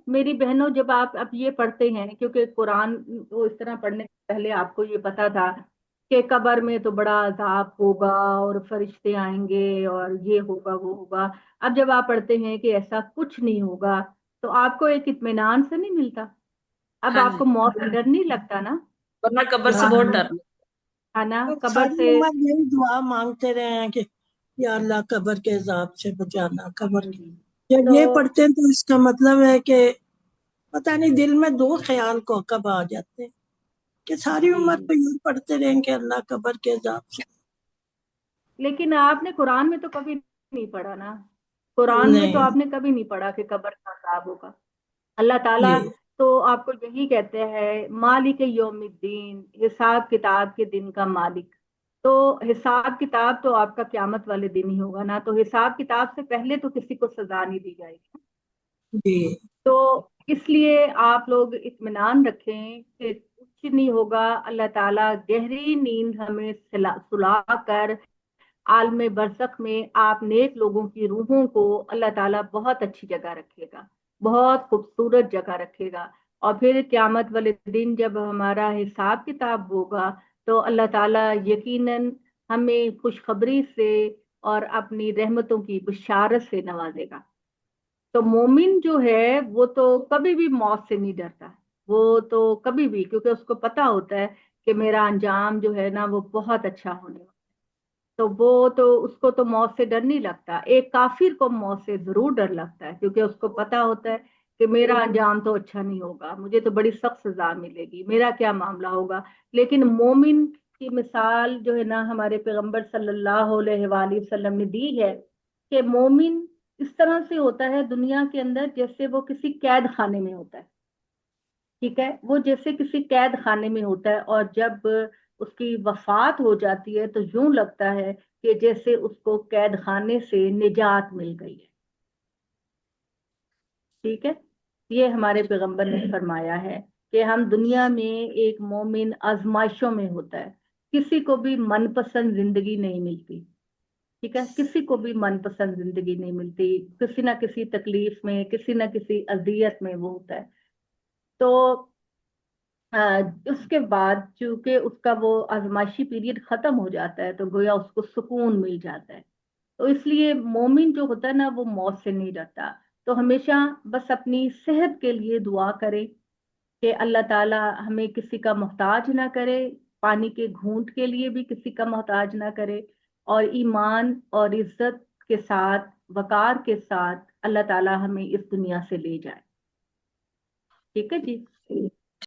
میری بہنوں جب آپ اب یہ پڑھتے ہیں، کیونکہ قرآن کو اس طرح پڑھنے سے پہلے آپ کو یہ پتا تھا کہ قبر میں تو بڑا عذاب ہوگا اور فرشتے آئیں گے اور یہ ہوگا وہ ہوگا، اب جب آپ پڑھتے ہیں کہ ایسا کچھ نہیں ہوگا تو آپ کو ایک اطمینان سے نہیں ملتا؟ اب ہاں آپ جی، کو موت سے ڈر نہیں لگتا نا؟ ورنہ قبر سے بہت ہاں، ڈر لگتا ہے نا اور قبر ساری سے؟ عمر یہی دعا مانگتے رہے ہیں کہ یا اللہ قبر کے عذاب سے بچانا، قبر کے جب تو یہ پڑھتے ہیں تو اس کا مطلب ہے کہ پتہ نہیں دل میں دو خیال کو کب آ جاتے ہیں کہ ساری جی عمر جی، تو یہ پڑھتے رہیں کہ اللہ قبر کے عذاب سے لیکن آپ نے قرآن میں تو کبھی نہیں پڑھا نا، قرآن میں تو نہیں۔ آپ نے کبھی نہیں پڑھا کہ قبر کا عذاب ہوگا۔ اللہ تعالیٰ جی تو آپ کو یہی کہتے ہیں مالک یوم الدین، حساب کتاب کے دن کا مالک۔ تو حساب کتاب تو آپ کا قیامت والے دن ہی ہوگا نا، تو حساب کتاب سے پہلے تو کسی کو سزا نہیں دی جائے گی۔ جی تو اس لیے آپ لوگ اطمینان رکھیں کہ کچھ نہیں ہوگا، اللہ تعالیٰ گہری نیند ہمیں سلا کر عالم برزخ میں آپ نیک لوگوں کی روحوں کو اللہ تعالیٰ بہت اچھی جگہ رکھے گا، بہت خوبصورت جگہ رکھے گا، اور پھر قیامت والے دن جب ہمارا حساب کتاب ہوگا تو اللہ تعالیٰ یقیناً ہمیں خوشخبری سے اور اپنی رحمتوں کی بشارت سے نوازے گا۔ تو مومن جو ہے وہ تو کبھی بھی موت سے نہیں ڈرتا، وہ تو کبھی بھی، کیونکہ اس کو پتا ہوتا ہے کہ میرا انجام جو ہے نا وہ بہت اچھا ہونے والا، تو وہ تو اس کو تو موت سے ڈر نہیں لگتا۔ ایک کافر کو موت سے ضرور ڈر لگتا ہے، کیونکہ اس کو پتا ہوتا ہے کہ میرا انجام تو اچھا نہیں ہوگا، مجھے تو بڑی سخت سزا ملے گی، میرا کیا معاملہ ہوگا۔ لیکن مومن کی مثال جو ہے نا ہمارے پیغمبر صلی اللہ علیہ وآلہ وسلم نے دی ہے کہ مومن اس طرح سے ہوتا ہے دنیا کے اندر جیسے وہ کسی قید خانے میں ہوتا ہے، ٹھیک ہے، وہ جیسے کسی قید خانے میں ہوتا ہے، اور جب اس کی وفات ہو جاتی ہے تو یوں لگتا ہے کہ جیسے اس کو قید خانے سے نجات مل گئی ہے، ٹھیک ہے۔ یہ ہمارے پیغمبر نے فرمایا ہے کہ ہم دنیا میں ایک مومن آزمائشوں میں ہوتا ہے، کسی کو بھی من پسند زندگی نہیں ملتی، ٹھیک ہے، کسی کو بھی من پسند زندگی نہیں ملتی، کسی نہ کسی تکلیف میں، کسی نہ کسی اذیت میں وہ ہوتا ہے۔ تو اس کے بعد چونکہ اس کا وہ آزمائشی پیریڈ ختم ہو جاتا ہے تو گویا اس کو سکون مل جاتا ہے، تو اس لیے مومن جو ہوتا ہے نا وہ موت سے نہیں ڈرتا۔ تو ہمیشہ بس اپنی صحت کے لیے دعا کرے کہ اللہ تعالیٰ ہمیں کسی کا محتاج نہ کرے، پانی کے گھونٹ کے لیے بھی کسی کا محتاج نہ کرے، اور ایمان اور عزت کے ساتھ، وقار کے ساتھ اللہ تعالیٰ ہمیں اس دنیا سے لے جائے، ٹھیک ہے جی۔